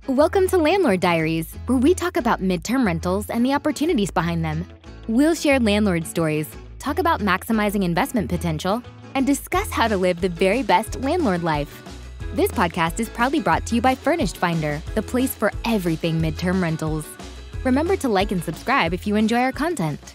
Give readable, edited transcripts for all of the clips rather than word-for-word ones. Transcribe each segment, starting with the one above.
Welcome to Landlord Diaries, where we talk about midterm rentals and the opportunities behind them. We'll share landlord stories, talk about maximizing investment potential, and discuss how to live the very best landlord life. This podcast is proudly brought to you by Furnished Finder, the place for everything midterm rentals. Remember to like and subscribe if you enjoy our content.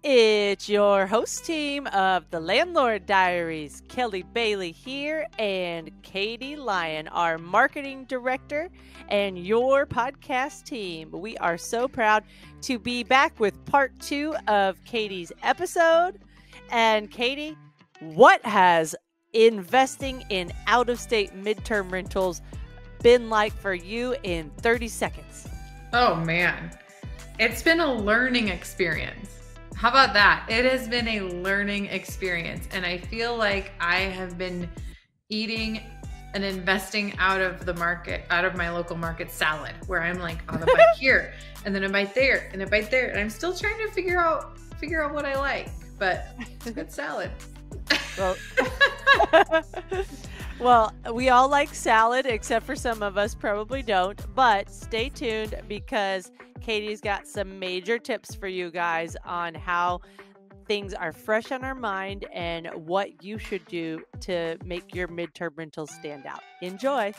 It's your host team of the Landlord Diaries, Kelly Bailey here and Katie Lyon, our marketing director and your podcast team. We are so proud to be back with part 2 of Katie's episode. And Katie, what has investing in out-of-state midterm rentals been like for you in 30 seconds? Oh man, it's been a learning experience. How about that? It has been a learning experience. And I feel like I have been eating and investing out of the market, out of my local market salad, where I'm like, oh, the bite here, and then a bite there, and a bite there. And I'm still trying to figure out what I like, but it's a good salad. Well, we all like salad, except for some of us probably don't. But stay tuned because Katie's got some major tips for you guys on how things are fresh on our mind and what you should do to make your midterm rentals stand out. Enjoy.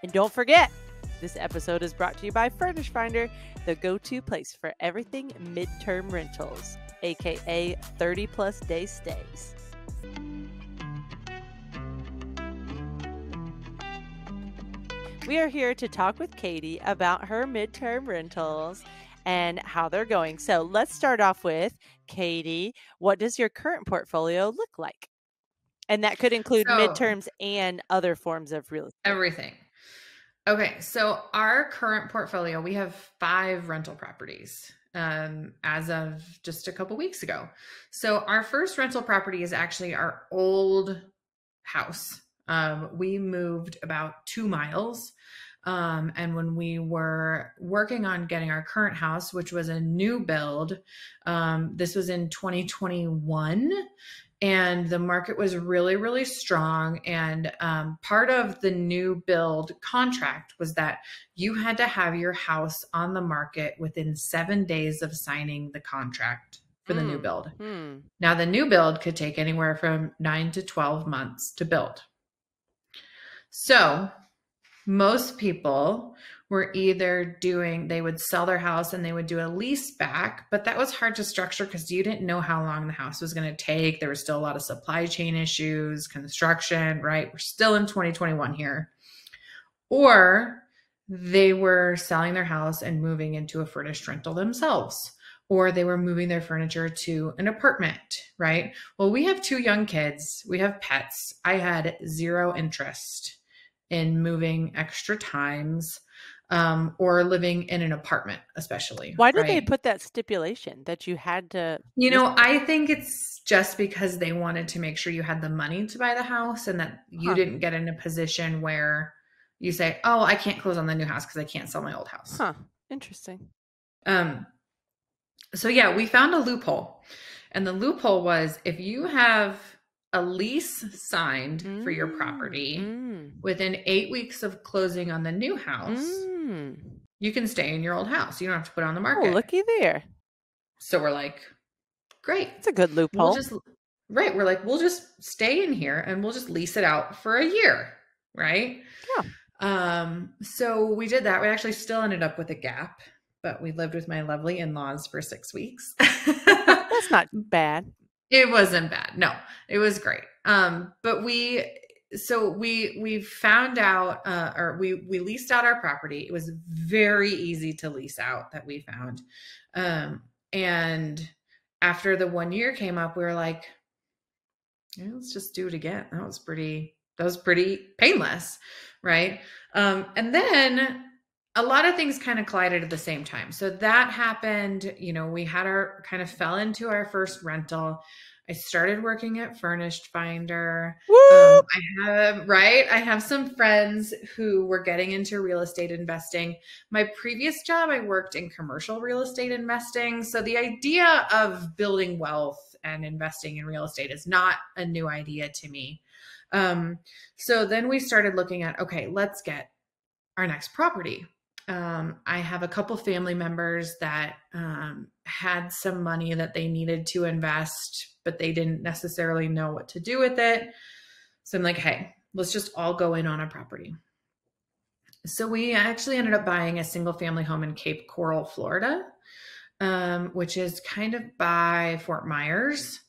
And don't forget, this episode is brought to you by Furnished Finder, the go-to place for everything midterm rentals, aka 30-plus day stays. We are here to talk with Katie about her midterm rentals and how they're going. So let's start off with, Katie, what does your current portfolio look like? And that could include midterms and other forms of real estate. Everything. Okay, so our current portfolio, we have 5 rental properties as of just a couple weeks ago. So our first rental property is actually our old house. We moved about 2 miles. And when we were working on getting our current house, which was a new build, this was in 2021, and the market was really, really strong. And part of the new build contract was that you had to have your house on the market within 7 days of signing the contract for the new build. Now, the new build could take anywhere from 9 to 12 months to build. So most people were either they would sell their house and they would do a lease back, but that was hard to structure because you didn't know how long the house was going to take. There was still a lot of supply chain issues, construction, right? We're still in 2021 here. Or they were selling their house and moving into a furnished rental themselves, or they were moving their furniture to an apartment, right? Well, we have 2 young kids. We have pets. I had 0 interest in moving extra times or living in an apartment, especially. Why did they put that stipulation that you had to? I think it's just because they wanted to make sure you had the money to buy the house and that you didn't get in a position where you say, oh, I can't close on the new house because I can't sell my old house. Huh. Interesting. So yeah, we found a loophole. And the loophole was if you have a lease signed for your property within 8 weeks of closing on the new house, you can stay in your old house. You don't have to put it on the market. Oh, looky there. So we're like, great. It's a good loophole. We're like, we'll just stay in here and we'll just lease it out for a year. Right. Yeah. So we did that. We actually still ended up with a gap, but we lived with my lovely in-laws for 6 weeks. That's not bad. It wasn't bad. No, it was great. But we found out, or we leased out our property. It was very easy to lease out that we found. And after the 1 year came up, we were like, yeah, let's just do it again. That was pretty painless. Right. And then a lot of things kind of collided at the same time. So that happened, we fell into our first rental. I started working at Furnished Finder. I have some friends who were getting into real estate investing. My previous job, I worked in commercial real estate investing. So the idea of building wealth and investing in real estate is not a new idea to me. So then we started looking at, okay, let's get our next property. I have a couple family members that had some money that they needed to invest, but they didn't necessarily know what to do with it. So I'm like, hey, let's just all go in on a property. So we actually ended up buying a single family home in Cape Coral, Florida, which is kind of by Fort Myers.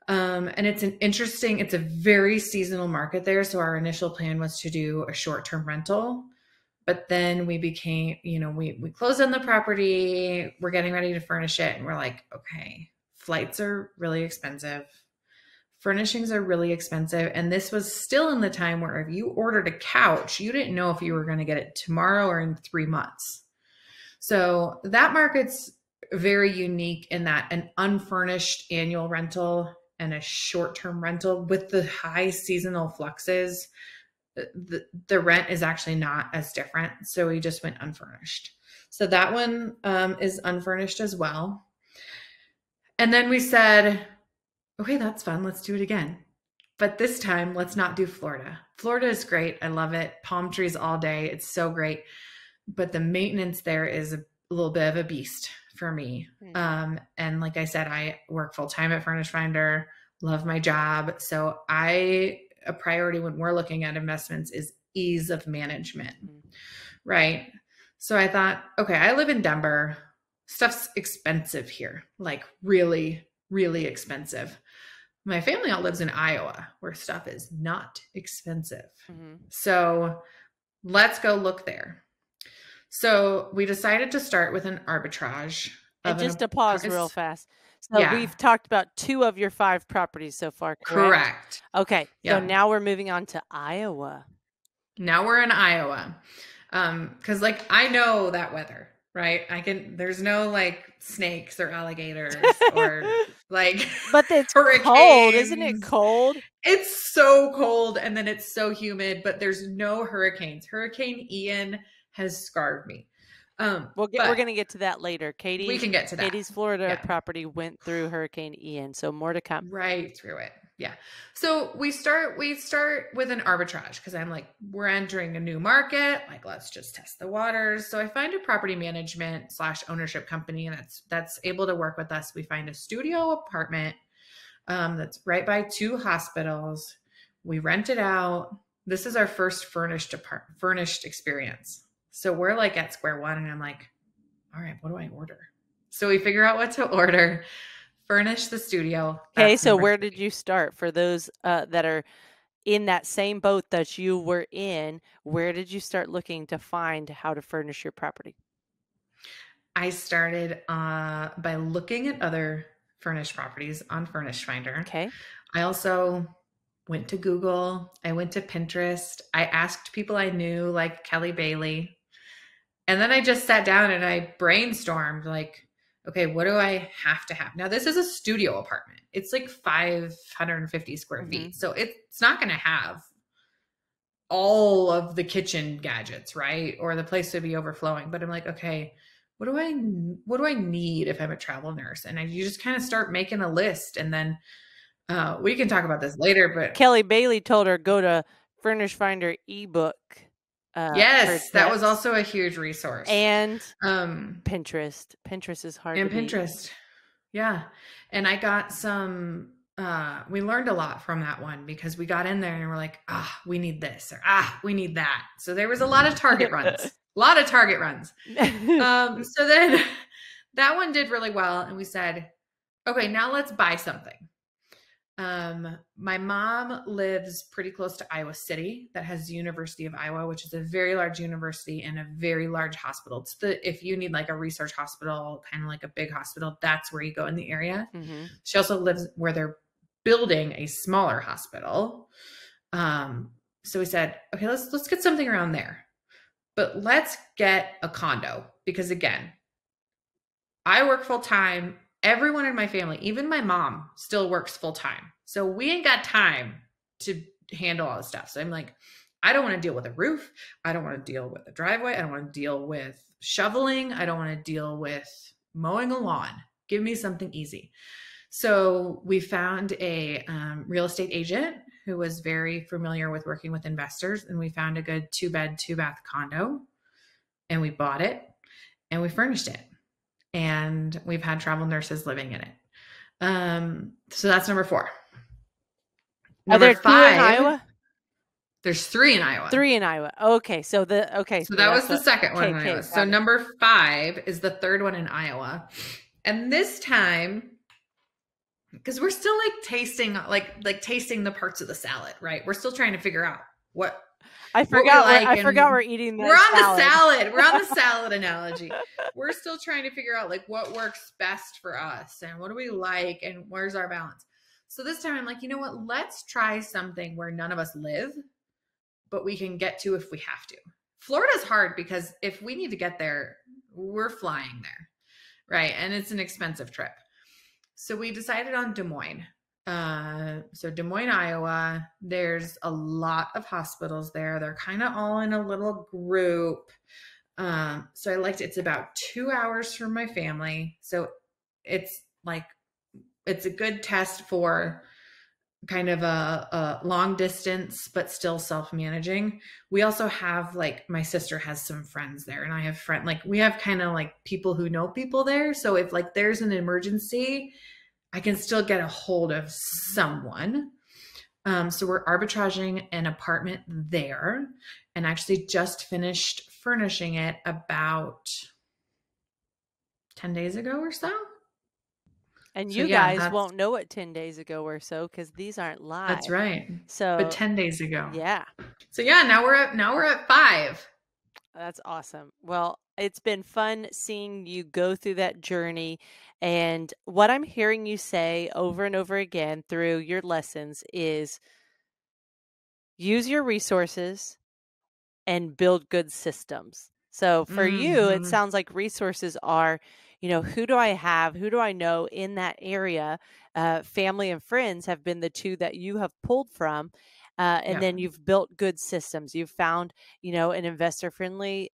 And it's a very seasonal market there. So our initial plan was to do a short-term rental, but then we closed on the property, we're getting ready to furnish it. And we're like, okay, flights are really expensive. Furnishings are really expensive. And this was still in the time where if you ordered a couch, you didn't know if you were going to get it tomorrow or in 3 months. So that market's very unique in that an unfurnished annual rental and a short-term rental with the high seasonal fluxes, the rent is actually not as different. So we just went unfurnished. So that one is unfurnished as well. And then we said, okay, that's fun. Let's do it again. But this time, let's not do Florida. Florida is great. I love it. Palm trees all day. It's so great. But the maintenance there is a little bit of a beast for me. And like I said, I work full-time at Furnished Finder, love my job. So a priority when we're looking at investments is ease of management, right? So I thought, okay, I live in Denver. Stuff's expensive here, like really, really expensive. My family all lives in Iowa, where stuff is not expensive. So let's go look there. So we decided to start with an arbitrage. And just to pause real fast. So we've talked about 2 of your 5 properties so far, correct? Okay. So now we're moving on to Iowa. Now we're in Iowa. Cause like, I know that weather, right? There's no like snakes or alligators or like, but it's hurricanes. Cold. Isn't it cold? It's so cold. And then it's so humid, but there's no hurricanes. Hurricane Ian has scarred me. We're going to get to that later. We can get to that. Katie's Florida property went through Hurricane Ian, so more to come. Right through it. Yeah. So we start with an arbitrage because I'm like, we're entering a new market. Like, let's just test the waters. So I find a property management / ownership company that's able to work with us. We find a studio apartment that's right by 2 hospitals. We rent it out. This is our first furnished experience. So we're like at square one and I'm like, all right, what do I order? So we figure out what to order, furnish the studio. Okay. So where did you start for those that are in that same boat that you were in? Where did you start looking to find how to furnish your property? I started by looking at other furnished properties on Furnished Finder. Okay. I also went to Google. I went to Pinterest. I asked people I knew, like Kelly Bailey. And then I just sat down and I brainstormed like, okay, what do I have to have? Now, this is a studio apartment. It's like 550 square feet. So it's not going to have all of the kitchen gadgets, right? Or the place to be overflowing. But I'm like, okay, what do I need if I'm a travel nurse? And you just kind of start making a list. And then we can talk about this later, but Kelly Bailey told her go to Furnished Finder ebook. Yes, that was also a huge resource. And Pinterest. Pinterest is hard. And Pinterest. Yeah. And I got some, we learned a lot from that one because we got in there and we're like, we need this or we need that. So there was a lot of target runs, So then that one did really well. And we said, okay, now let's buy something. My mom lives pretty close to Iowa City that has the University of Iowa, which is a very large university and a very large hospital. It's if you need like a research hospital, kind of like a big hospital, that's where you go in the area. She also lives where they're building a smaller hospital. So we said, okay, let's get something around there, but let's get a condo because again, I work full time. Everyone in my family, even my mom, still works full time. So we ain't got time to handle all this stuff. So I'm like, I don't want to deal with a roof. I don't want to deal with a driveway. I don't want to deal with shoveling. I don't want to deal with mowing a lawn. Give me something easy. So we found a real estate agent who was very familiar with working with investors. And we found a good 2-bed, 2-bath condo and we bought it and we furnished it. And we've had travel nurses living in it. So that's number 4. Are there 2 in 5, Iowa? There's 3 in Iowa. 3 in Iowa. Okay. So so that was the second one in Iowa. So it. number 5 is the third one in Iowa. And this time, because we're still like tasting the parts of the salad, right? We're still trying to figure out what I forgot we're eating that. We're on the salad. We're on the salad analogy. We're still trying to figure out like what works best for us and what do we like and where's our balance. So this time I'm like, you know what? Let's try something where none of us live, but we can get to if we have to. Florida's hard because if we need to get there, we're flying there, right? And it's an expensive trip. So we decided on Des Moines. So Des Moines, Iowa, there's a lot of hospitals there. They're kind of all in a little group. So I liked it. It's about 2 hours from my family. So it's a good test for kind of a long distance, but still self-managing. We also have my sister has some friends there and I have we have kind of people who know people there. So if there's an emergency, I can still get a hold of someone. So we're arbitraging an apartment there and actually just finished furnishing it about 10 days ago or so. And you guys won't know it 10 days ago or so because these aren't live. That's right. But 10 days ago. Yeah. So now we're at 5. That's awesome. Well, it's been fun seeing you go through that journey. And what I'm hearing you say over and over again through your lessons is use your resources and build good systems. So for you, it sounds like resources are, who do I have? Who do I know in that area? Family and friends have been the 2 that you have pulled from. Then you've built good systems. You've found, an investor-friendly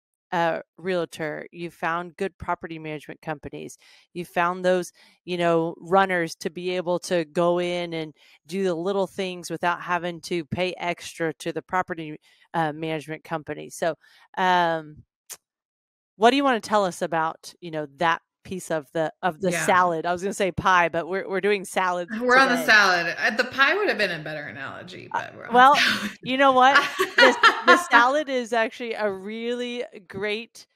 realtor. You found good property management companies. You found those, runners to be able to go in and do the little things without having to pay extra to the property management company. So, what do you want to tell us about, that piece of the salad? I was going to say pie, but we're doing salad. We're today. On the salad. The pie would have been a better analogy, but you know what? The salad is actually a really great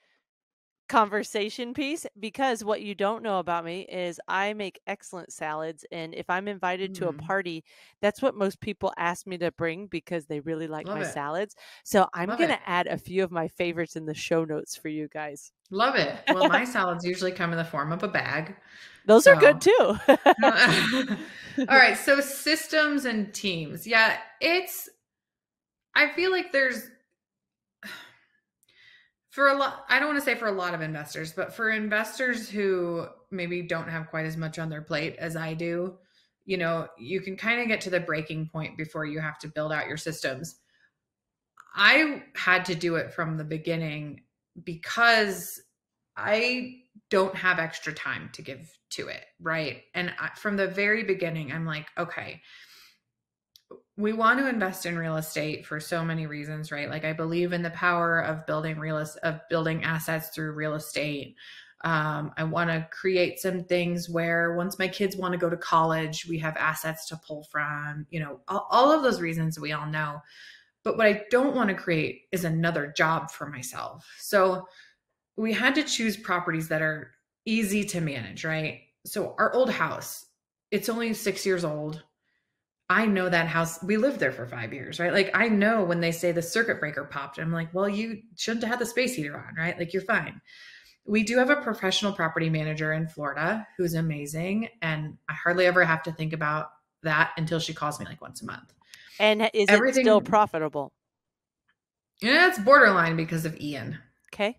conversation piece because what you don't know about me is I make excellent salads, and if I'm invited to a party, that's what most people ask me to bring because they really like my salads. So I'm going to add a few of my favorites in the show notes for you guys. Love it. Well, my salads usually come in the form of a bag. Those are good too. All right. So systems and teams. Yeah, I feel like there's I don't want to say for a lot of investors, but for investors who maybe don't have quite as much on their plate as I do, you can kind of get to the breaking point before you have to build out your systems. I had to do it from the beginning because I don't have extra time to give to it, right? And from the very beginning, I'm like, okay, we want to invest in real estate for so many reasons, right? I believe in the power of building assets through real estate. I want to create some things where once my kids want to go to college, we have assets to pull from, all of those reasons we all know. But what I don't want to create is another job for myself. So we had to choose properties that are easy to manage, right? So our old house, it's only 6 years old. I know that house, we lived there for 5 years, right? I know when they say the circuit breaker popped, I'm like, well, you shouldn't have had the space heater on, right? You're fine. We do have a professional property manager in Florida who's amazing. And I hardly ever have to think about that until she calls me once a month. And is it still profitable? Yeah, it's borderline because of Ian. Okay.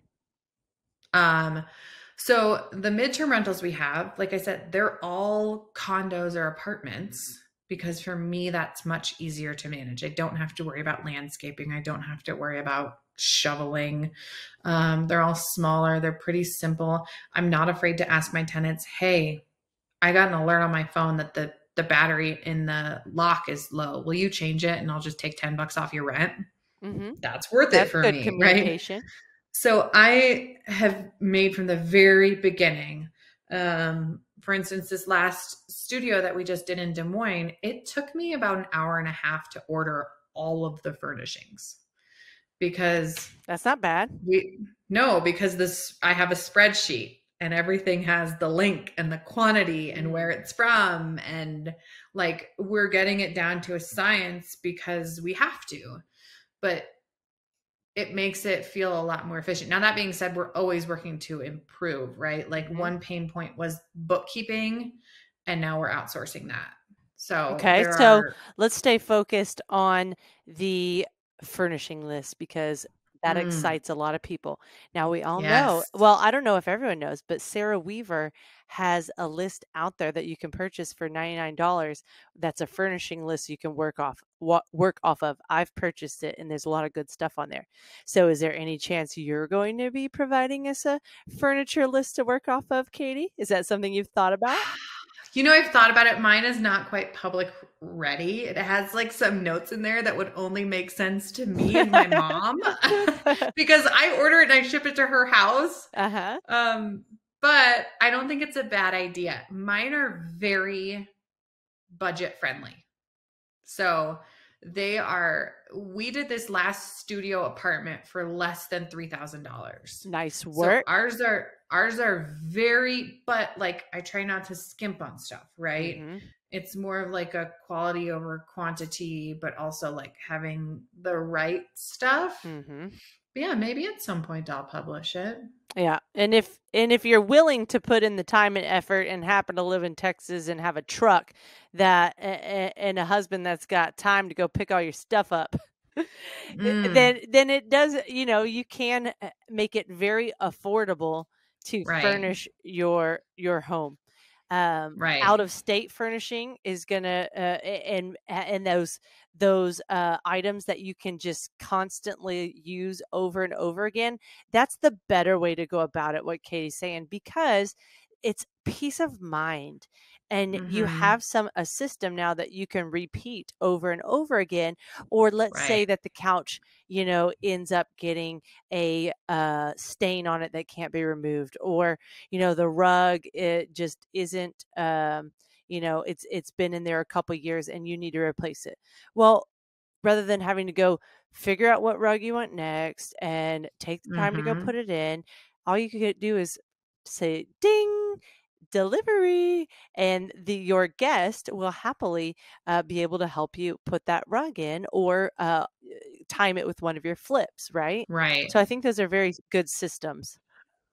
So the midterm rentals we have, like I said, they're all condos or apartments. Because for me, that's much easier to manage. I don't have to worry about landscaping. I don't have to worry about shoveling. They're all smaller. They're pretty simple. I'm not afraid to ask my tenants, hey, I got an alert on my phone that the battery in the lock is low. Will you change it? And I'll just take $10 off your rent. Mm-hmm. That's worth it for me, communication. right? So I have made from the very beginning, for instance, this last studio that we just did in Des Moines, it took me about an hour and a half to order all of the furnishings because That's not bad. because I have a spreadsheet and everything has the link and the quantity and where it's from. And like, we're getting it down to a science because we have to, but it makes it feel a lot more efficient. Now, that being said, we're always working to improve, right? Like one pain point was bookkeeping, and now we're outsourcing that. So Okay, so let's stay focused on the furnishing list because that excites a lot of people. Now, we all know, well, I don't know if everyone knows, but Sarah Weaver has a list out there that you can purchase for $99. That's a furnishing list you can work off of. I've purchased it, and there's a lot of good stuff on there. So is there any chance you're going to be providing us a furniture list to work off of, Katie? Is that something you've thought about? I've thought about it. Mine is not quite public ready. It has like some notes in there that would only make sense to me and my mom because I order it and I ship it to her house. But I don't think it's a bad idea. Mine are very budget friendly. So we did this last studio apartment for less than $3,000. Nice work. So ours are very, but like, I try not to skimp on stuff, right? It's more of like a quality over quantity, but also like having the right stuff. But yeah, maybe at some point I'll publish it. Yeah. And if you're willing to put in the time and effort and happen to live in Texas and have a truck and a husband that's got time to go pick all your stuff up, then it does, you can make it very affordable to furnish your home. Out of state furnishing is gonna and those items that you can just constantly use over and over again. That's the better way to go about it, what Katie's saying, because it's peace of mind. And you have a system now that you can repeat over and over again. Or let's say that the couch, ends up getting a stain on it that can't be removed, or the rug, it just isn't. It's been in there a couple years and you need to replace it. Well, rather than having to go figure out what rug you want next and take the time to go put it in, all you could do is say ding, delivery, and your guest will happily be able to help you put that rug in or time it with one of your flips, right? So I think those are very good systems.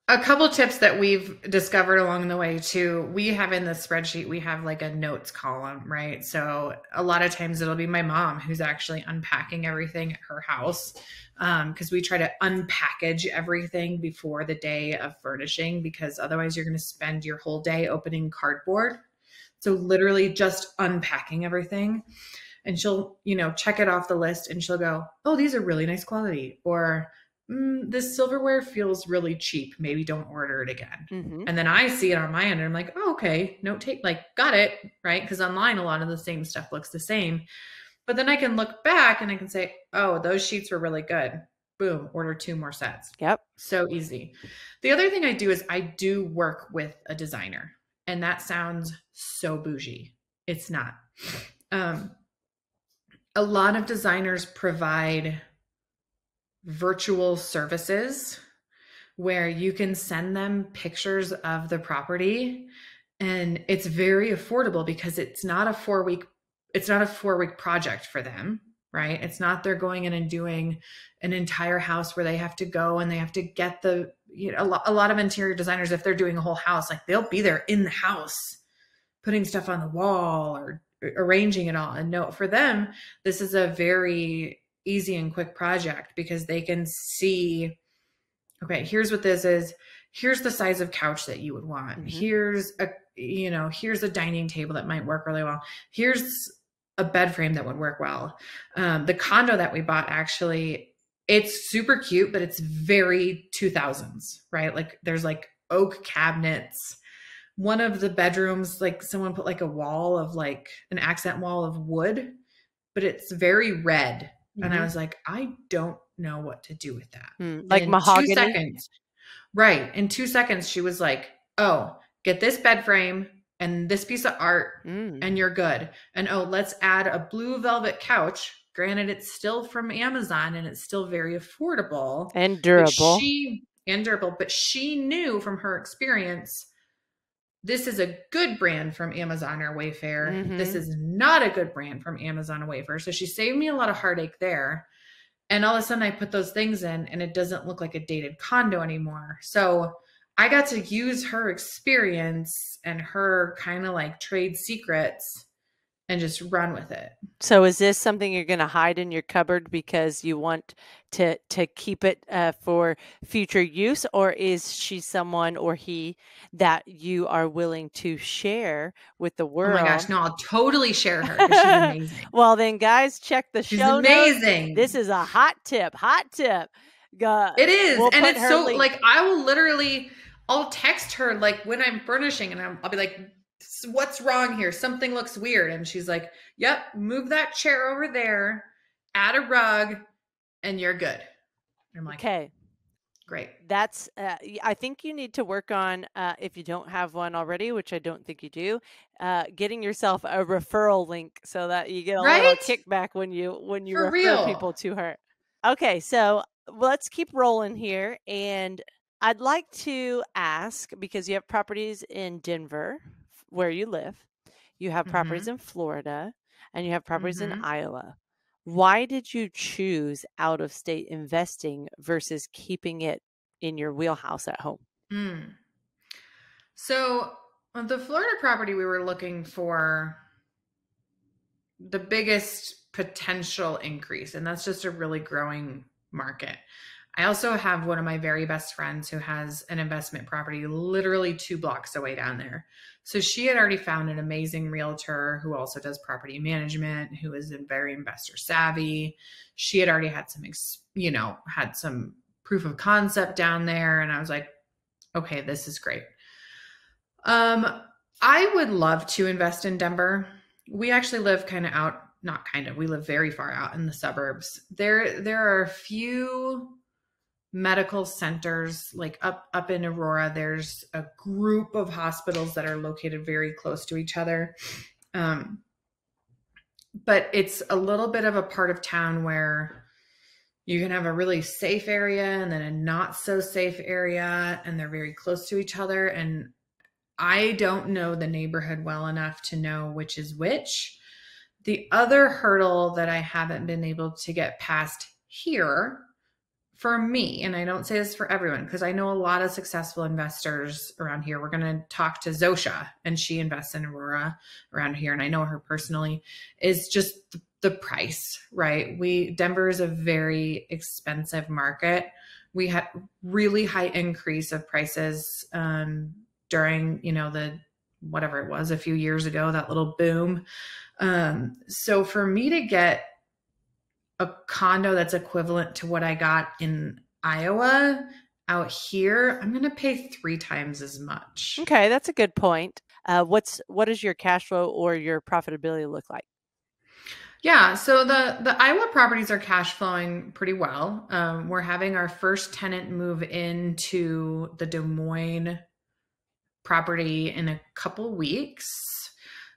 A couple tips that we've discovered along the way too. We have in the spreadsheet, we have like a notes column, right? So a lot of times it'll be my mom who's actually unpacking everything at her house, because we try to unpackage everything before the day of furnishing, because otherwise you're going to spend your whole day opening cardboard. So literally just unpacking everything. And she'll, check it off the list and she'll go, oh, these are really nice quality. Or this silverware feels really cheap. Maybe don't order it again. And then I see it on my end and I'm like, oh, okay, note take, like, got it. Right. Because online, a lot of the same stuff looks the same, but then I can look back and I can say, oh, those sheets were really good. Boom. Order 2 more sets. Yep. So easy. The other thing I do is I do work with a designer, and that sounds so bougie. It's not. A lot of designers provide virtual services where you can send them pictures of the property, and it's very affordable because it's not a 4-week project for them, right? It's not they're going in and doing an entire house where they have to go and they have to get a lot of interior designers, if they're doing a whole house, like they'll be there in the house putting stuff on the wall or arranging it all. And no, for them, this is a very easy and quick project because they can see, okay, here's what this is. Here's the size of couch that you would want. Here's a dining table that might work really well. Here's a bed frame that would work well. The condo that we bought, actually, it's super cute, but it's very 2000s, right? Like there's like oak cabinets. One of the bedrooms, like someone put like a wall of like an accent wall of wood, but it's very red. And I was like, I don't know what to do with that. Like in mahogany? 2 seconds. Right. In 2 seconds, she was like, oh, get this bed frame and this piece of art and you're good. And oh, let's add a blue velvet couch. Granted, it's still from Amazon and it's still very affordable. And durable. But she knew from her experience, this is a good brand from Amazon or Wayfair. This is not a good brand from Amazon or Wayfair. So she saved me a lot of heartache there. And all of a sudden I put those things in and it doesn't look like a dated condo anymore. So I got to use her experience and her kind of like trade secrets and just run with it. So is this something you're going to hide in your cupboard because you want to keep it for future use? Or is she someone or he that you are willing to share with the world? Oh my gosh, no, I'll totally share her because she's amazing. Well, then guys, check the show notes. She's amazing. This is a hot tip. It is. And it's so like, I'll text her like when I'm furnishing and I'll be like, what's wrong here? Something looks weird. And she's like, yep, move that chair over there, add a rug, and you're good. And I'm like, okay, great. That's, I think you need to work on, if you don't have one already, which I don't think you do, getting yourself a referral link so that you get a little kickback when you refer people to her. Okay. So let's keep rolling here. And I'd like to ask, because you have properties in Denver, where you live, you have properties in Florida, and you have properties in Iowa. Why did you choose out-of-state investing versus keeping it in your wheelhouse at home? So on the Florida property, we were looking for the biggest potential increase, and that's just a really growing market. I also have one of my very best friends who has an investment property literally 2 blocks away down there. So she had already found an amazing realtor who also does property management, who is very investor savvy. She had already had some proof of concept down there. And I was like, okay, this is great. I would love to invest in Denver. We actually live we live very far out in the suburbs. There are a few medical centers like up in Aurora. There's a group of hospitals that are located very close to each other. But it's a little bit of a part of town where you can have a really safe area and then a not so safe area, and they're very close to each other. And I don't know the neighborhood well enough to know which is which. The other hurdle that I haven't been able to get past here for me, and I don't say this for everyone, because I know a lot of successful investors around here. We're going to talk to Zosha, and she invests in Aurora around here, and I know her personally, is just the price, right? Denver is a very expensive market. We had really high increase of prices during, whatever it was a few years ago, that little boom. So for me to get a condo that's equivalent to what I got in Iowa out here, I'm going to pay 3 times as much. Okay. That's a good point. What does your cash flow or your profitability look like? Yeah. So the Iowa properties are cash flowing pretty well. We're having our first tenant move into the Des Moines property in a couple weeks.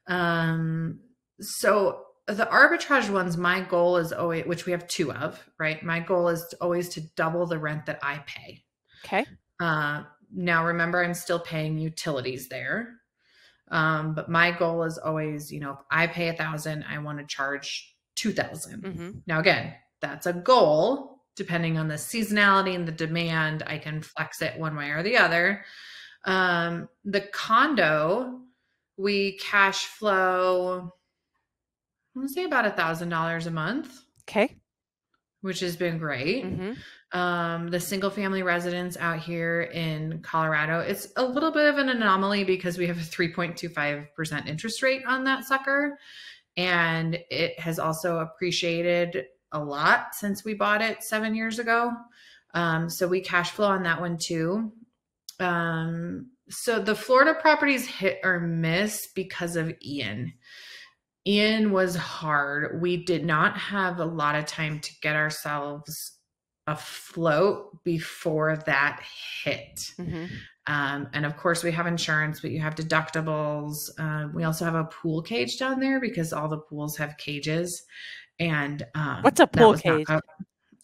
So the arbitrage ones, my goal is always, which we have 2 of, right? My goal is always to double the rent that I pay. Okay. Now remember, I'm still paying utilities there. But my goal is always, if I pay $1,000, I want to charge $2,000. Now, again, that's a goal. Depending on the seasonality and the demand, I can flex it one way or the other. The condo, we cash flow, I want to say about $1,000 a month. Okay. Which has been great. The single family residence out here in Colorado, it's a little bit of an anomaly because we have a 3.25% interest rate on that sucker. And it has also appreciated a lot since we bought it 7 years ago. So we cash flow on that one too. So the Florida properties hit or miss because of Ian. Ian was hard. We did not have a lot of time to get ourselves afloat before that hit. Mm-hmm. And of course, we have insurance, but you have deductibles. We also have a pool cage down there because all the pools have cages. And What's a that pool was not cage? covered.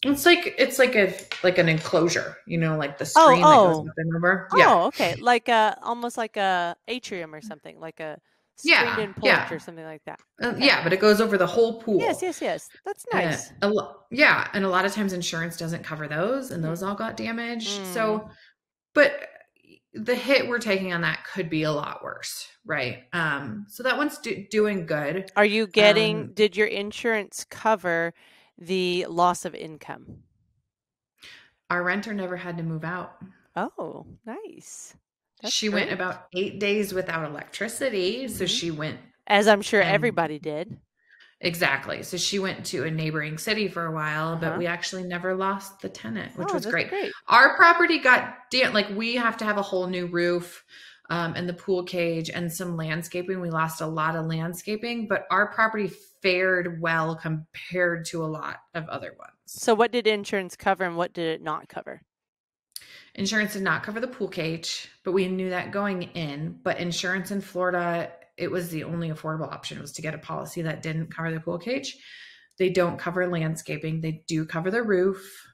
It's like an enclosure, like the Oh, screen that goes up and over. Yeah. oh, okay. Like almost like a atrium or something, like a screened Yeah. in porch Yeah. or something like that. Okay. Yeah, but it goes over the whole Yes, pool. yes, yes. That's nice. Yeah, and a lot of times insurance doesn't cover those, and those all got damaged. So, but the hit we're taking on that could be a lot worse, right? So that one's doing good. Are you getting? Did your insurance cover the loss of income? Our renter never had to move out. Oh, nice. That's She went great. about 8 days without electricity, so she went, as I'm sure and everybody did. exactly. So she went to a neighboring city for a while, but we actually never lost the tenant, which was great. Our property got like we have to have a whole new roof, and the pool cage and some landscaping. We lost a lot of landscaping, but our property fared well compared to a lot of other ones. So what did insurance cover and what did it not cover? Insurance did not cover the pool cage, but we knew that going in. But insurance in Florida, it was the only affordable option, was to get a policy that didn't cover the pool cage. They don't cover landscaping. They do cover the roof.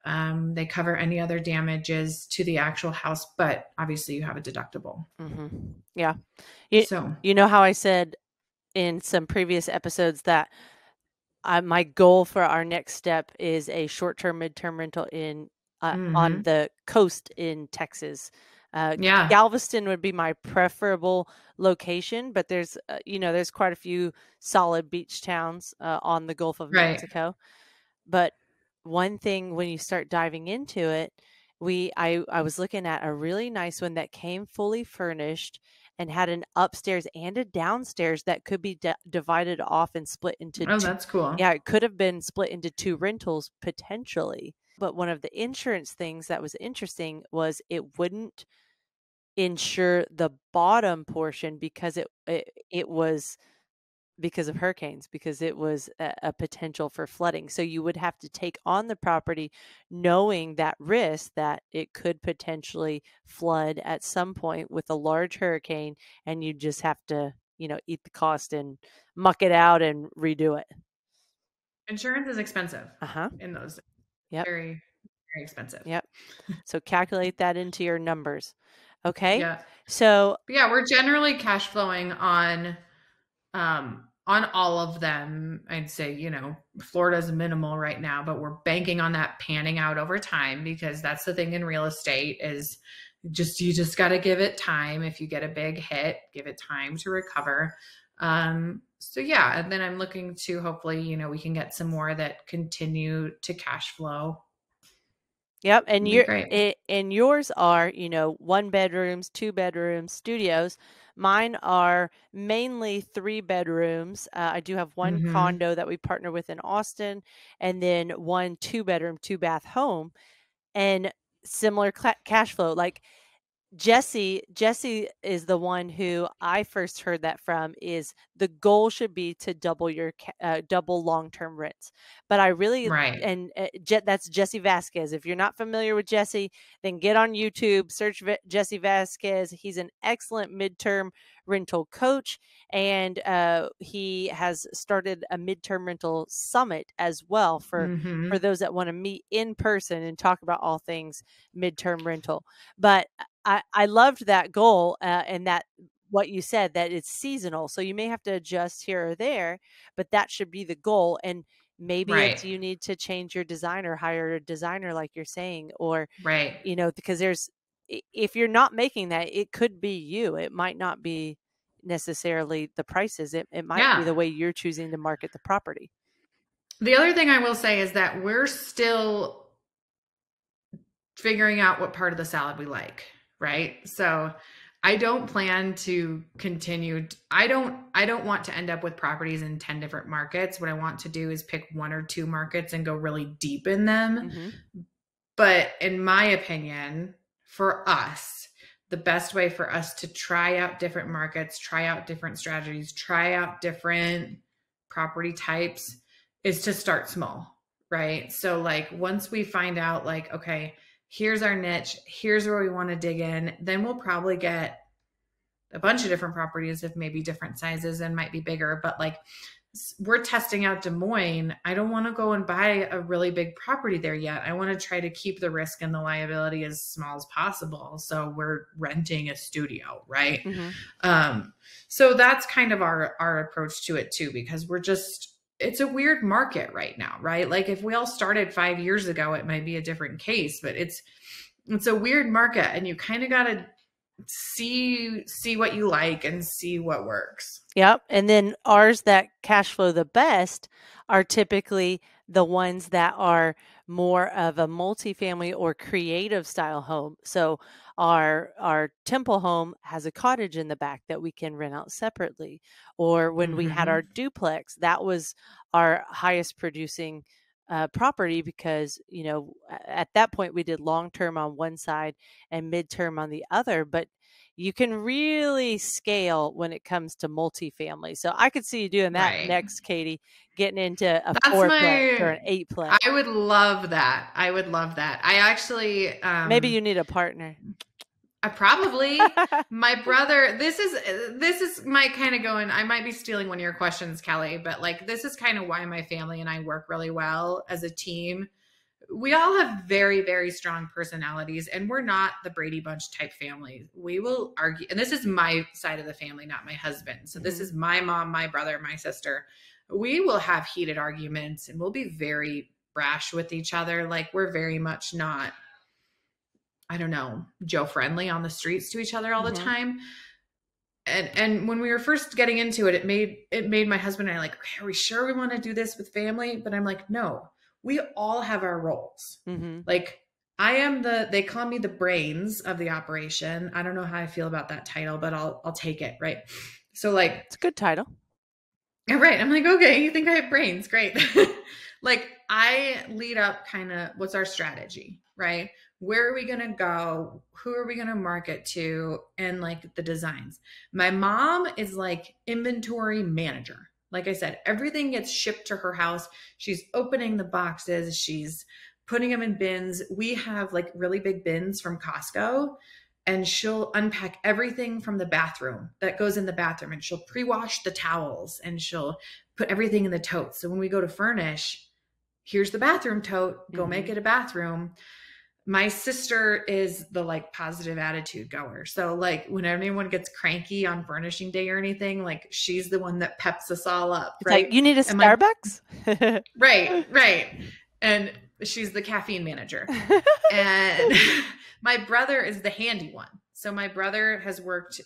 They cover any other damages to the actual house, but obviously you have a deductible. Yeah. So you know how I said in some previous episodes that my goal for our next step is a short-term, mid-term rental in on the coast in Texas. Galveston would be my preferable location, but there's there's quite a few solid beach towns on the Gulf of Mexico. But one thing when you start diving into it, I was looking at a really nice one that came fully furnished and had an upstairs and a downstairs that could be divided off and split into two. That's cool. Yeah, it could have been split into 2 rentals potentially. But one of the insurance things that was interesting was it wouldn't insure the bottom portion because it was because of hurricanes, because it was a potential for flooding. So you would have to take on the property knowing that risk that it could potentially flood at some point with a large hurricane, and you just have to, eat the cost and muck it out and redo it. Insurance is expensive in those. Yep. Very, very expensive. Yep. So calculate that into your numbers. Okay. Yeah. So yeah, we're generally cash flowing on all of them. I'd say, Florida's minimal right now, but we're banking on that panning out over time, because that's the thing in real estate is you just got to give it time. If you get a big hit, give it time to recover. So yeah, and then I'm looking to hopefully, we can get some more that continue to cash flow. Yep. And yours are, 1 bedrooms, 2 bedrooms, studios. Mine are mainly 3 bedrooms. I do have one condo that we partner with in Austin, and then 1 2-bedroom, 2-bath home, and similar cash flow. Like Jesse is the one who I first heard that from. Is the goal should be to double your double long-term rents. But I really and that's Jesse Vasquez. If you're not familiar with Jesse, then get on YouTube, search Jesse Vasquez. He's an excellent midterm rental coach, and he has started a midterm rental summit as well for those that want to meet in person and talk about all things midterm rental. But I loved that goal and that what you said, that it's seasonal. So you may have to adjust here or there, but that should be the goal. And maybe it's you need to change your designer, hire a designer like you're saying, or, because if you're not making that, it could be you. It might not be necessarily the prices. It might be the way you're choosing to market the property. The other thing I will say is that we're still figuring out what part of the salad we like. Right. So I don't plan to continue. I don't want to end up with properties in 10 different markets. What I want to do is pick 1 or 2 markets and go really deep in them. But in my opinion, for us, the best way for us to try out different markets, try out different strategies, try out different property types is to start small. right? So like once we find out like, okay, here's our niche, here's where we want to dig in, then we'll probably get a bunch of different properties of maybe different sizes and might be bigger. But like we're testing out Des Moines. I don't want to go and buy a really big property there yet. I want to try to keep the risk and the liability as small as possible. So we're renting a studio, right? So that's kind of our approach to it too, because it's a weird market right now, right? Like if we all started 5 years ago, it might be a different case, but it's a weird market, and you kind of got to see what you like and see what works. Yep. And then ours that cash flow the best are typically the ones that are more of a multifamily or creative style home. So our temple home has a cottage in the back that we can rent out separately. Or when we had our duplex, that was our highest producing property, because, you know, at that point we did long-term on one side and midterm on the other, but you can really scale when it comes to multifamily. So I could see you doing that next, Katie, getting into a 4-plex or an 8-plex. I would love that. I actually, maybe you need a partner. Probably my brother, this is my kind of going, I might be stealing one of your questions, Kelly, but like, this is kind of why my family and I work really well as a team. We all have very, very strong personalities, and we're not the Brady Bunch type family. We will argue, and this is my side of the family, not my husband. So this is my mom, my brother, my sister. We will have heated arguments, and we'll be very brash with each other. Like we're very much not, I don't know, Joe friendly on the streets to each other all the time. And when we were first getting into it, it made my husband and I like, okay, are we sure we want to do this with family? But I'm like, no, we all have our roles. Like I am they call me the brains of the operation. I don't know how I feel about that title, but I'll take it. Right. So like, it's a good title. Right. I'm like, okay, you think I have brains? Great. Like I lead up kind of what's our strategy, right? Where are we going to go? Who are we going to market to? And like the designs. My mom is like inventory manager. Like I said, everything gets shipped to her house. She's opening the boxes. She's putting them in bins. We have like really big bins from Costco, and she'll unpack everything from the bathroom that goes in the bathroom, and she'll pre-wash the towels, and she'll put everything in the totes. So when we go to furnish, here's the bathroom tote, go make it a bathroom. My sister is the like positive attitude goer. So like when anyone gets cranky on furnishing day or anything, like she's the one that peps us all up. It's right? Like, you need a Starbucks? Right. And she's the caffeine manager. And my brother is the handy one. So my brother has worked,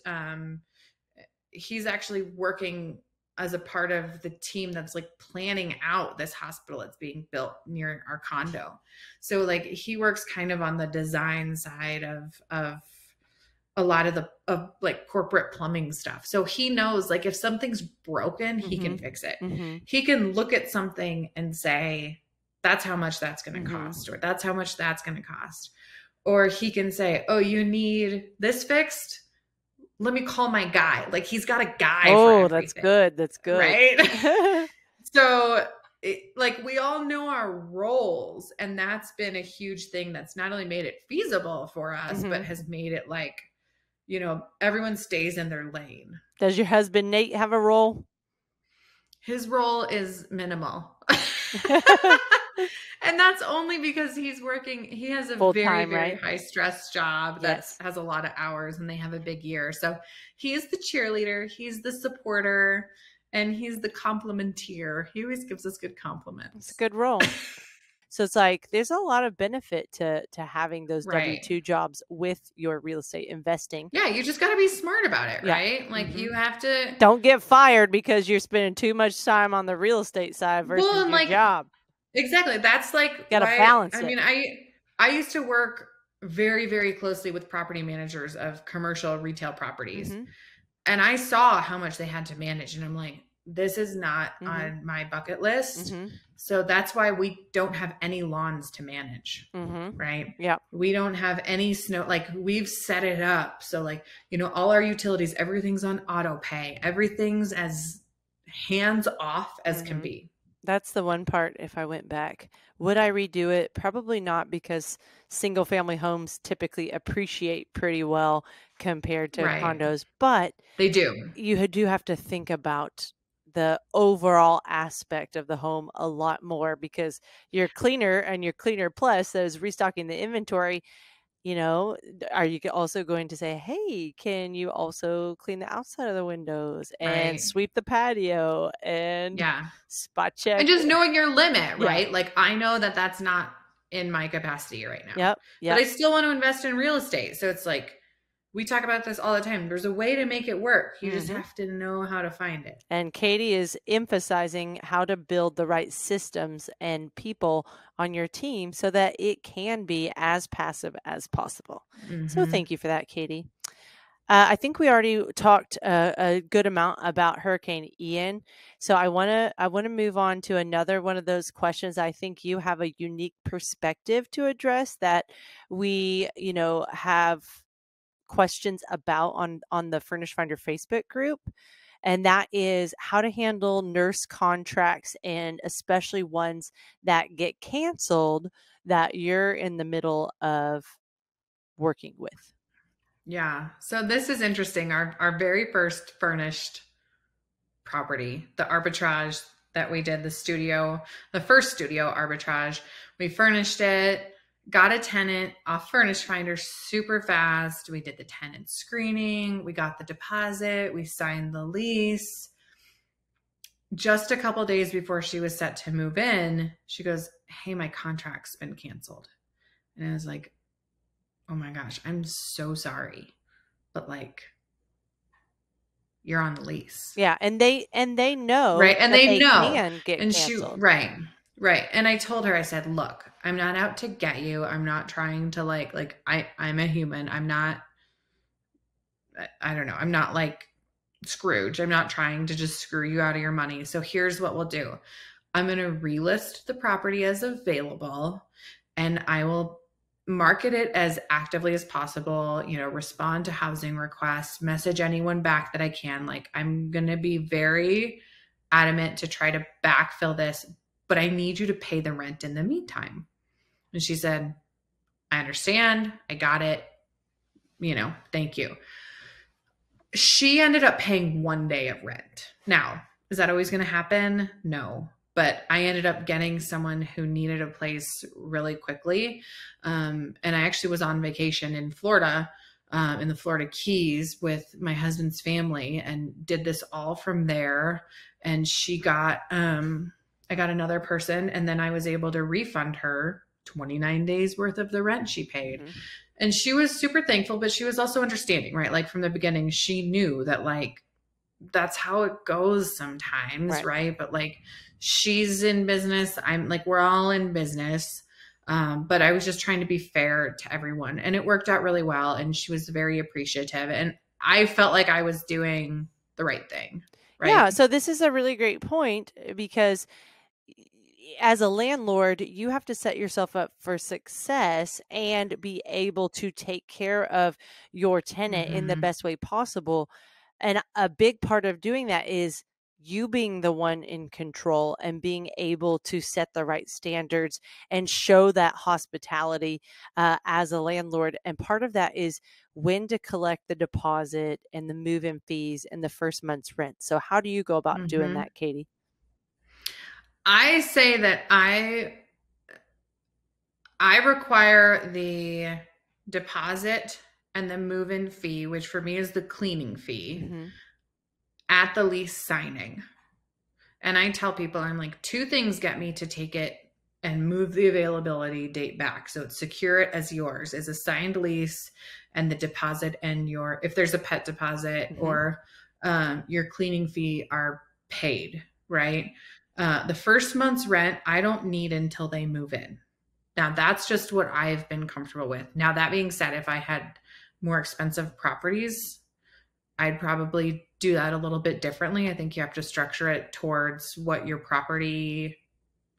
he's actually working as a part of the team that's like planning out this hospital that's being built near our condo. So like he works kind of on the design side of a lot of like corporate plumbing stuff. So he knows like if something's broken, he can fix it. He can look at something and say, that's how much that's going to cost, or that's how much that's going to cost. Or he can say, oh, you need this fixed? Let me call my guy. Like he's got a guy. Oh, that's good. That's good. Right. So like we all know our roles, and that's been a huge thing that's not only made it feasible for us, but has made it like, you know, everyone stays in their lane. Does your husband Nate have a role? His role is minimal. And that's only because he's working. He has a very high stress job that has a lot of hours, and they have a big year. So he's the cheerleader, he's the supporter, and he's the complimentier. He always gives us good compliments. It's a good role. So it's like there's a lot of benefit to having those W-2 jobs with your real estate investing. Yeah, you just got to be smart about it, right? Like you have to. Don't get fired because you're spending too much time on the real estate side versus your job. Exactly. That's like got to balance it. I mean, I used to work very, very closely with property managers of commercial retail properties, and I saw how much they had to manage, and I'm like, this is not on my bucket list. So that's why we don't have any lawns to manage, right? Yeah. We don't have any snow. Like we've set it up. So like, you know, all our utilities, everything's on auto pay. Everything's as hands off as can be. That's the one part. If I went back, would I redo it? Probably not, because single family homes typically appreciate pretty well compared to Right. condos, but They do. you do have to think about the overall aspect of the home a lot more, because your cleaner and your cleaner plus that is restocking the inventory, are you also going to say, hey, can you also clean the outside of the windows and Right. sweep the patio and Yeah. spot check? And just knowing your limit, Yeah. right? Like I know that that's not in my capacity right now. Yep. But I still want to invest in real estate. So it's like, we talk about this all the time. There's a way to make it work. You just have to know how to find it. And Katie is emphasizing how to build the right systems and people on your team so that it can be as passive as possible. So thank you for that, Katie. I think we already talked a good amount about Hurricane Ian. So I want to move on to another one of those questions. I think you have a unique perspective to address that we, have questions about on the Furnished Finder Facebook group. And that is how to handle nurse contracts, and especially ones that get canceled that you're in the middle of working with. Yeah. So this is interesting. Our very first furnished property, the Arbitrage that we did, the first studio Arbitrage, we furnished it, got a tenant off Furnished Finder super fast. We did the tenant screening. We got the deposit. We signed the lease. Just a couple days before she was set to move in, she goes, hey, my contract's been canceled. And I was like, oh my gosh, I'm so sorry. But like, you're on the lease. Yeah. And they know. Right. And they know. Can get and canceled. Right. And I told her, I said, look, I'm not out to get you. I'm not trying to I'm a human. I'm not, I don't know. I'm not like Scrooge. I'm not trying to just screw you out of your money. So here's what we'll do. I'm going to relist the property as available, and I will market it as actively as possible, respond to housing requests, message anyone back that I can. Like, I'm going to be very adamant to try to backfill this, but I need you to pay the rent in the meantime. And she said, I understand. I got it. Thank you. She ended up paying 1 day of rent. Now, is that always going to happen? No. But I ended up getting someone who needed a place really quickly. And I actually was on vacation in Florida, in the Florida Keys with my husband's family, and did this all from there. And I got another person, and then I was able to refund her 29 days worth of the rent she paid. Mm-hmm. And she was super thankful, but she was also understanding, right? Like from the beginning, she knew that like, that's how it goes sometimes. Right. But like, she's in business. I'm like, we're all in business. But I was just trying to be fair to everyone, and it worked out really well. And she was very appreciative, and I felt like I was doing the right thing. Right. Yeah. So this is a really great point, because as a landlord, you have to set yourself up for success and be able to take care of your tenant in the best way possible. And a big part of doing that is you being the one in control and being able to set the right standards and show that hospitality as a landlord. And part of that is when to collect the deposit and the move-in fees and the first month's rent. So how do you go about doing that, Katie? I say that I require the deposit and the move-in fee, which for me is the cleaning fee, at the lease signing. And I tell people, I'm like, 2 things get me to take it and move the availability date back. So it's secure it as yours, is a signed lease, and the deposit and if there's a pet deposit or your cleaning fee are paid, right? The first month's rent, I don't need until they move in. Now, that's just what I've been comfortable with. Now, that being said, if I had more expensive properties, I'd probably do that a little bit differently. I think you have to structure it towards what your property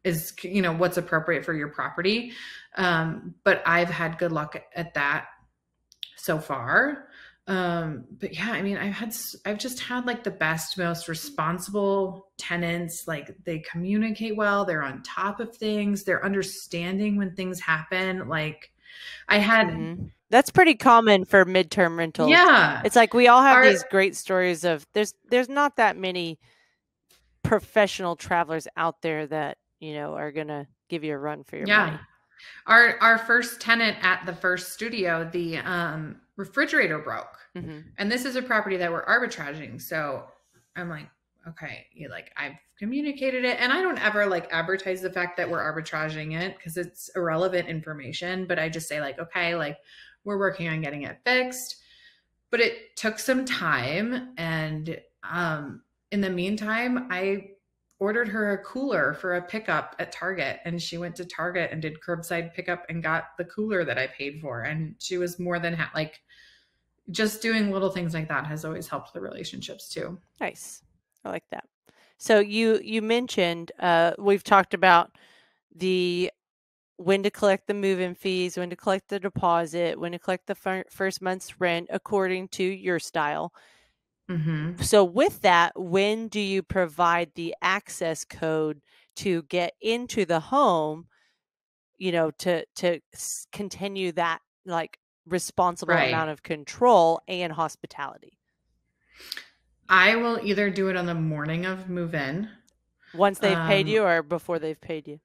is, what's appropriate for your property. But I've had good luck at that so far. But yeah, I mean, I've just had like the best, most responsible tenants. Like they communicate well, they're on top of things, they're understanding when things happen. Like I had, That's pretty common for midterm rentals. yeah, It's like we all have these great stories of there's not that many professional travelers out there that, you know, are going to give you a run for your money. Our first tenant at the first studio, the refrigerator broke. And this is a property that we're arbitraging. So I'm like, okay, I've communicated it, and I don't ever like advertise the fact that we're arbitraging it because it's irrelevant information. But I just say like, okay, like we're working on getting it fixed. But it took some time, and in the meantime, I ordered her a cooler for a pickup at Target, and she went to Target and did curbside pickup and got the cooler that I paid for. And she was more than like just doing little things like that has always helped the relationships too. Nice. I like that. So you mentioned, we've talked about when to collect the move-in fees, when to collect the deposit, when to collect the first month's rent according to your style. So with that, when do you provide the access code to get into the home, you know, to continue that like responsible amount of control and hospitality? I will either do it on the morning of move-in. Once they've paid you or before they've paid you?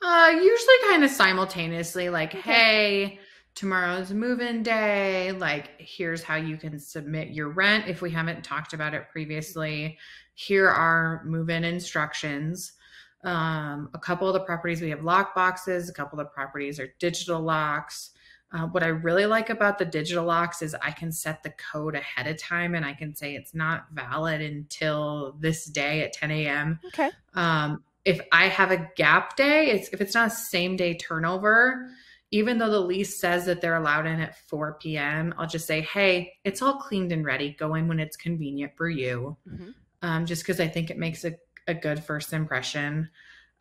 Usually kind of simultaneously, like, hey, tomorrow's move-in day. Like, here's how you can submit your rent if we haven't talked about it previously. Here are move-in instructions. A couple of the properties, we have lock boxes. A couple of the properties are digital locks. What I really like about the digital locks is I can set the code ahead of time, and I can say it's not valid until this day at 10 a.m. Okay. If I have a gap day, if it's not a same day turnover, even though the lease says that they're allowed in at 4 p.m., I'll just say, hey, it's all cleaned and ready. Go in when it's convenient for you. Just because I think it makes a good first impression.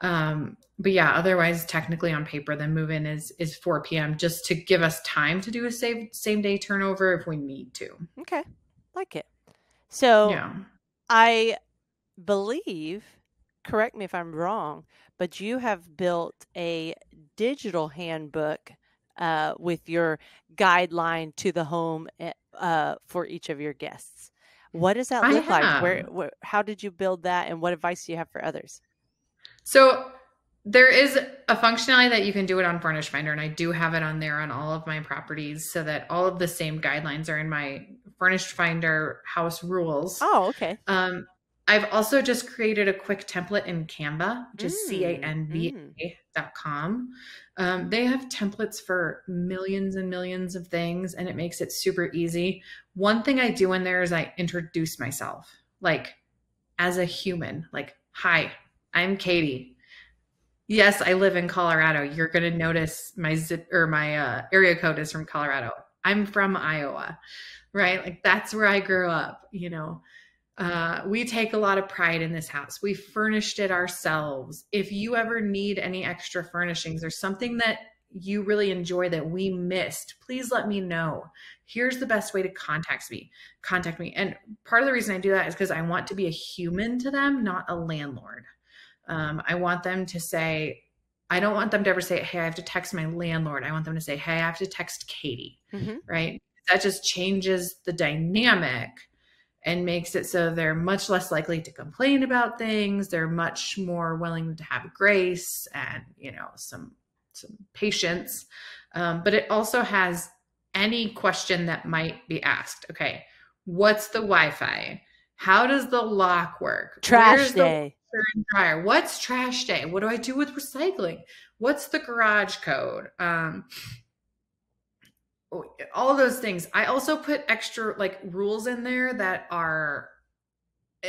But yeah, otherwise, technically on paper, the move-in is 4 p.m. just to give us time to do a same day turnover if we need to. Okay. Like it. So yeah. I believe, correct me if I'm wrong, but you have built a digital handbook with your guideline to the home for each of your guests. What does that look like? How did you build that, and what advice do you have for others? So there is a functionality that you can do it on Furnished Finder, and I do have it on there on all of my properties so that all of the same guidelines are in my Furnished Finder house rules. Oh, okay. I've also just created a quick template in Canva, which is canva.com. They have templates for millions and millions of things, and it makes it super easy. One thing I do in there is I introduce myself, like as a human, like, hi, I'm Katie. Yes, I live in Colorado. You're going to notice my area code is from Colorado. I'm from Iowa, right? Like that's where I grew up, you know. We take a lot of pride in this house. We furnished it ourselves. If you ever need any extra furnishings or something that you really enjoy that we missed, please let me know. Here's the best way to contact me. And part of the reason I do that is because I want to be a human to them, not a landlord. I want them to say, I don't want them to ever say, hey, I have to text my landlord. I want them to say, hey, I have to text Katie, right? That just changes the dynamic and makes it so they're much less likely to complain about things. They're much more willing to have grace and, you know, some patience. But it also has any question that might be asked. Okay, what's the Wi-Fi? How does the lock work? Trash day. Dryer? What's trash day? What do I do with recycling? What's the garage code? All those things. I also put extra like rules in there that are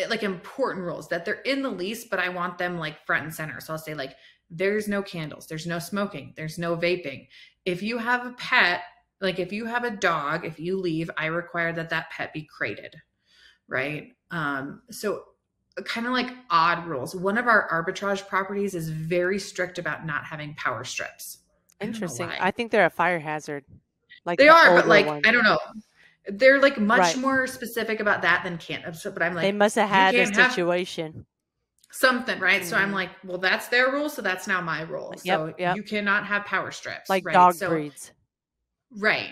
like important rules that they're in the lease, but I want them like front and center. So I'll say like, there's no candles, there's no smoking, there's no vaping. If you have a pet, like if you have a dog, if you leave, I require that pet be crated, right? So kind of like odd rules. One of our arbitrage properties is very strict about not having power strips. Interesting. I think they're a fire hazard. Like they are, but like, ones. I don't know. They're like much Right. more specific about that than Canva. But I'm like, They must have had a can't have situation. something, right? So I'm Mhm. like, well, that's their rule, so that's now my rule. Yep, So yep. you cannot have power strips, Like right? dog So breeds. right.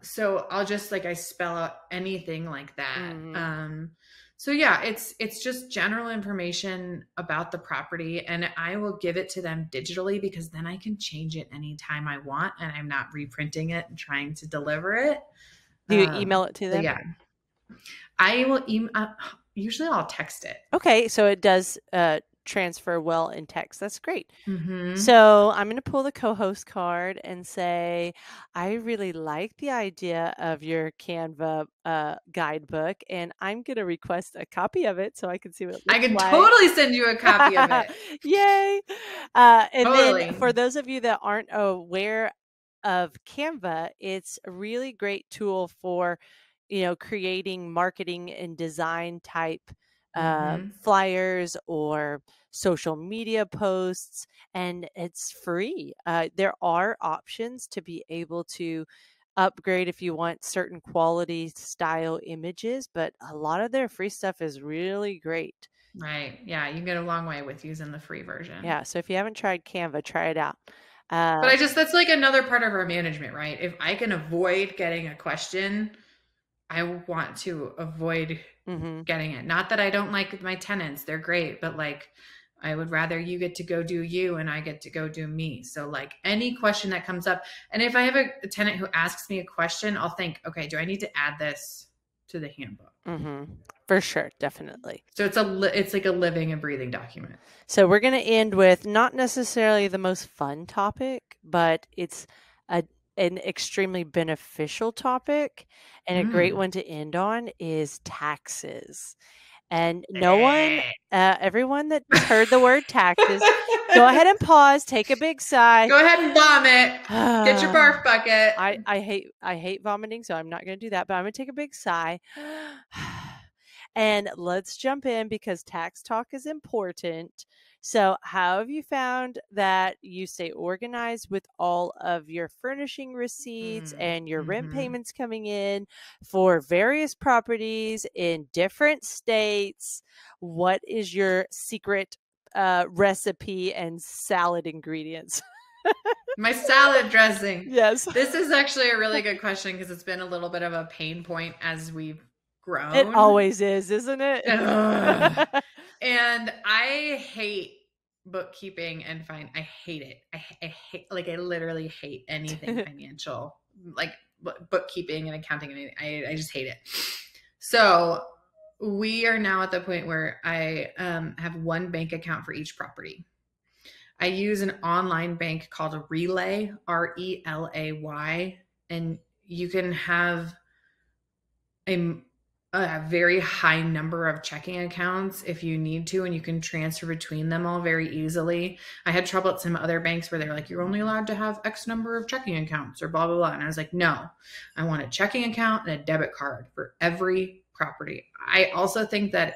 So I'll just like I spell out anything like that. Mhm. So yeah, it's just general information about the property, and I will give it to them digitally because then I can change it anytime I want, and I'm not reprinting it and trying to deliver it. Do you email it to So them? yeah, I will email. Usually, I'll text it. Okay, so it does transfer well in text. That's great. Mm-hmm. So I'm going to pull the co-host card and say, I really like the idea of your Canva guidebook, and I'm going to request a copy of it so I can see what it I looks can like. totally send you a copy of it. Yay! And Totally. then for those of you that aren't aware of Canva, it's a really great tool for, creating marketing and design type flyers or social media posts, and it's free. There are options to be able to upgrade if you want certain quality style images, but a lot of their free stuff is really great. Right. Yeah, you can get a long way with using the free version. Yeah, so if you haven't tried Canva, try it out. But that's like another part of our management, right? If I can avoid getting a question, I want to avoid getting it. Not that I don't like my tenants, they're great, but like I would rather you get to go do you and I get to go do me. So like any question that comes up, and if I have a tenant who asks me a question, I'll think, okay, do I need to add this to the handbook? For sure, definitely. So it's like a living and breathing document. So we're going to end with not necessarily the most fun topic, but it's an extremely beneficial topic, and a great one to end on is taxes. And everyone that heard the word taxes, go ahead and pause, take a big sigh. Go ahead and vomit. Get your barf bucket. I hate vomiting, so I'm not going to do that, but I'm going to take a big sigh. And let's jump in because tax talk is important. So how have you found that you stay organized with all of your furnishing receipts and your rent payments coming in for various properties in different states? What is your secret recipe and salad ingredients? My salad dressing. Yes. This is actually a really good question because it's been a little bit of a pain point as we've grown. It always is, isn't it? And I hate bookkeeping and I hate it. I hate, like, I literally hate anything financial, like bookkeeping and accounting. And I just hate it. So we are now at the point where I have one bank account for each property. I use an online bank called Relay, RELAY, and you can have a very high number of checking accounts if you need to, and you can transfer between them all very easily. I had trouble at some other banks where they're like, you're only allowed to have X number of checking accounts or blah, blah, blah. And I was like, no, I want a checking account and a debit card for every property. I also think that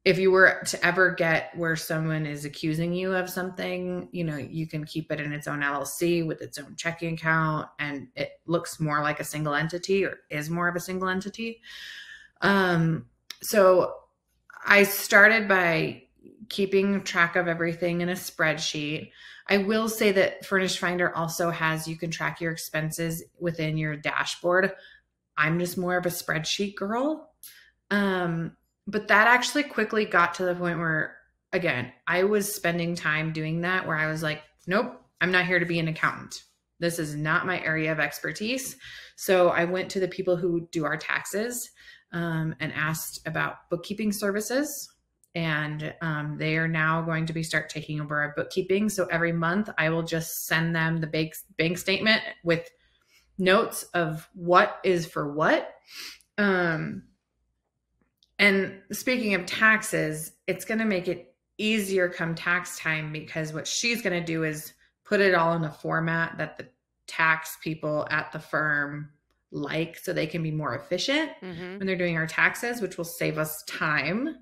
if you were to ever get where someone is accusing you of something, you can keep it in its own LLC with its own checking account, and it looks more like a single entity, or is more of a single entity. So I started by keeping track of everything in a spreadsheet. I will say that Furnished Finder also you can track your expenses within your dashboard. I'm just more of a spreadsheet girl. But that actually quickly got to the point where, again, I was spending time doing that where I was like, nope, I'm not here to be an accountant. This is not my area of expertise. So I went to the people who do our taxes and asked about bookkeeping services. And they are now going to start taking over our bookkeeping. So every month I will just send them the bank statement with notes of what is for what. And speaking of taxes, it's going to make it easier come tax time, because what she's going to do is put it all in a format that the tax people at the firm like, so they can be more efficient when they're doing our taxes, which will save us time.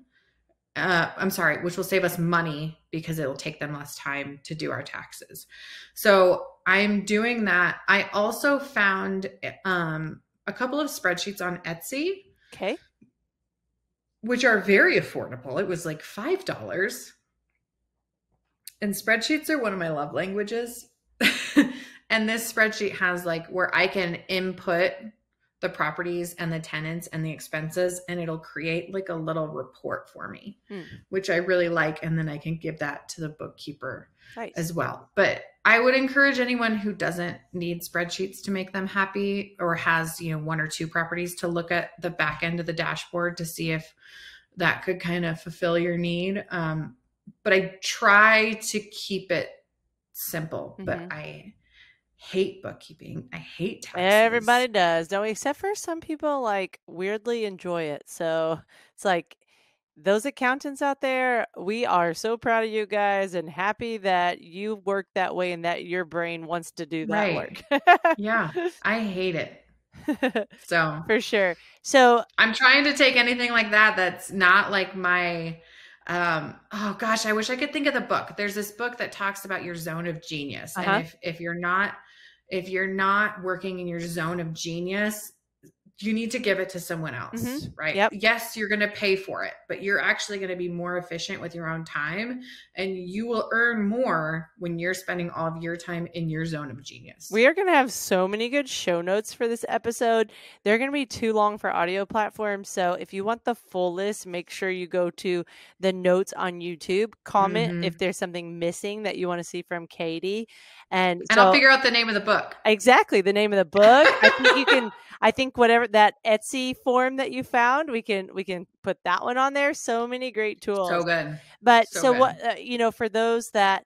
Which will save us money because it will take them less time to do our taxes. So I'm doing that. I also found a couple of spreadsheets on Etsy, Okay. which are very affordable. It was like $5. And spreadsheets are one of my love languages. And this spreadsheet has like where I can input the properties and the tenants and the expenses, and it'll create like a little report for me, which I really like. And then I can give that to the bookkeeper as well. But I would encourage anyone who doesn't need spreadsheets to make them happy, or has, one or two properties, to look at the back end of the dashboard to see if that could kind of fulfill your need. But I try to keep it simple, but I hate bookkeeping. I hate taxes. Everybody does, don't we? Except for some people like weirdly enjoy it. So it's like, those accountants out there, we are so proud of you guys and happy that you work that way and that your brain wants to do that work. Yeah, I hate it. So for sure. So I'm trying to take anything like that that's not like my oh gosh, I wish I could think of the book. There's this book that talks about your zone of genius. And if you're not working in your zone of genius, you need to give it to someone else, right? Yep. Yes, you're going to pay for it, but you're actually going to be more efficient with your own time, and you will earn more when you're spending all of your time in your zone of genius. We are going to have so many good show notes for this episode. They're going to be too long for audio platforms. So if you want the full list, make sure you go to the notes on YouTube, comment if there's something missing that you want to see from Katie. And I'll figure out the name of the book. Exactly. The name of the book. I think you can, I think whatever that Etsy form that you found, we can put that one on there. So many great tools. So good. But so what, for those that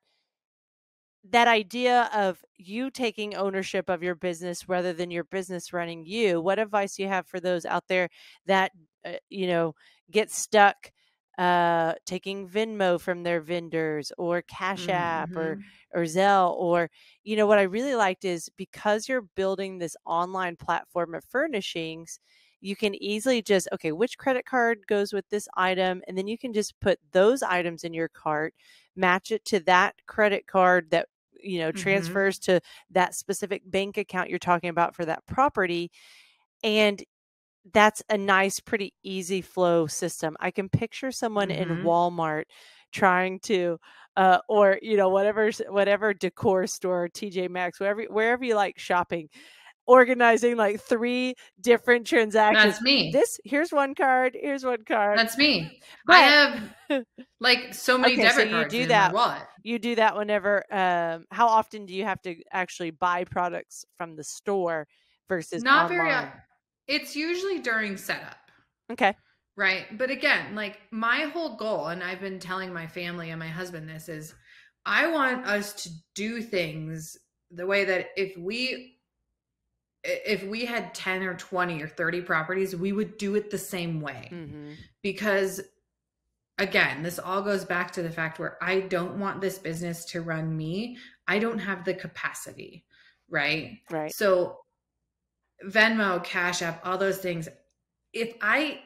idea of you taking ownership of your business rather than your business running you, what advice do you have for those out there that, get stuck taking Venmo from their vendors, or Cash App, or Zelle, or, what I really liked is, because you're building this online platform of furnishings, you can easily just, which credit card goes with this item? And then you can just put those items in your cart, match it to that credit card that, transfers to that specific bank account you're talking about for that property. And that's a nice, pretty easy flow system. I can picture someone in Walmart trying to, or, whatever decor store, TJ Maxx, wherever you like shopping, organizing like 3 different transactions. That's me. Here's one card. Here's one card. That's me. But I have like so many debit cards in my wallet. You do that whenever, how often do you have to actually buy products from the store versus not online? Very it's usually during setup. Okay. Right. But again, like my whole goal, and I've been telling my family and my husband this, is I want us to do things the way that if we had 10 or 20 or 30 properties, we would do it the same way. Because again, this all goes back to the fact where I don't want this business to run me. I don't have the capacity. Right. So Venmo, Cash App, all those things. If I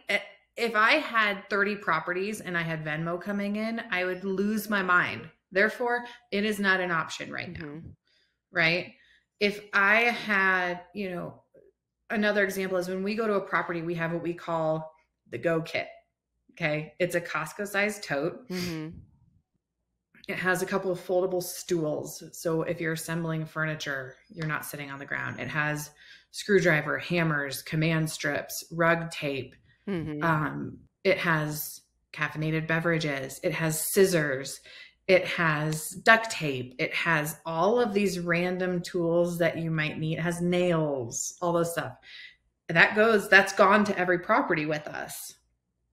had 30 properties and I had Venmo coming in, I would lose my mind. Therefore, it is not an option right now. Right. If I had, another example is when we go to a property, we have what we call the Go Kit. Okay. It's a Costco sized tote. It has a couple of foldable stools. So if you're assembling furniture, you're not sitting on the ground. It has screwdriver, hammers, command strips, rug tape. It has caffeinated beverages. It has scissors. It has duct tape. It has all of these random tools that you might need. It has nails, all those stuff. That's gone to every property with us.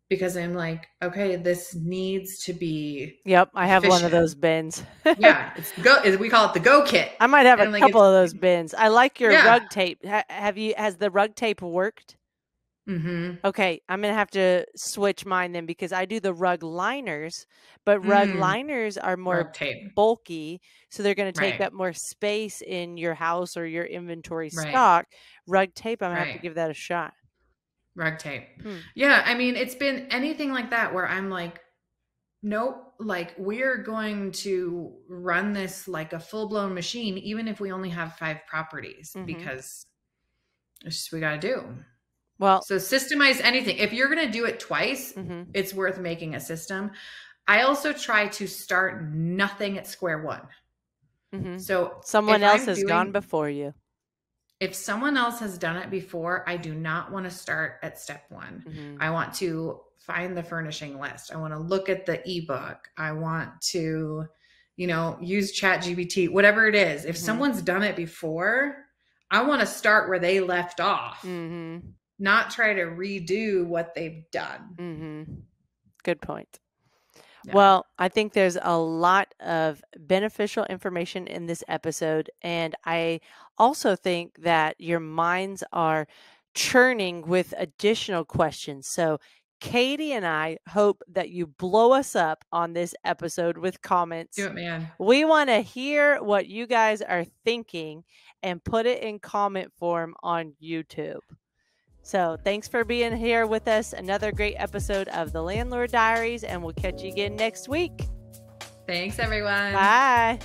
Because I'm like, okay, this needs to be. Yep, I have one of those bins. Yeah, we call it the Go Kit. I might have a couple of those bins. I like your rug tape. Has the rug tape worked? Okay, I'm gonna have to switch mine then, because I do the rug liners, but rug liners are more bulky, so they're gonna take up more space in your house or your inventory stock. Rug tape, I'm gonna have to give that a shot. Rug tape. Yeah. I mean, it's been anything like that where I'm like, nope, like we're going to run this like a full-blown machine, even if we only have 5 properties, because it's just we got to do. Well, so systemize anything. If you're going to do it twice, it's worth making a system. I also try to start nothing at square one. So someone else has gone before you. If someone else has done it before, I do not want to start at step 1. I want to find the furnishing list. I want to look at the ebook. I want to, use ChatGPT, whatever it is. If someone's done it before, I want to start where they left off, not try to redo what they've done. Good point. Yeah. Well, I think there's a lot of beneficial information in this episode. And I also think that your minds are churning with additional questions. So Katie and I hope that you blow us up on this episode with comments. Do it, man. We want to hear what you guys are thinking and put it in comment form on YouTube. So thanks for being here with us. Another great episode of The Landlord Diaries, and we'll catch you again next week. Thanks, everyone. Bye.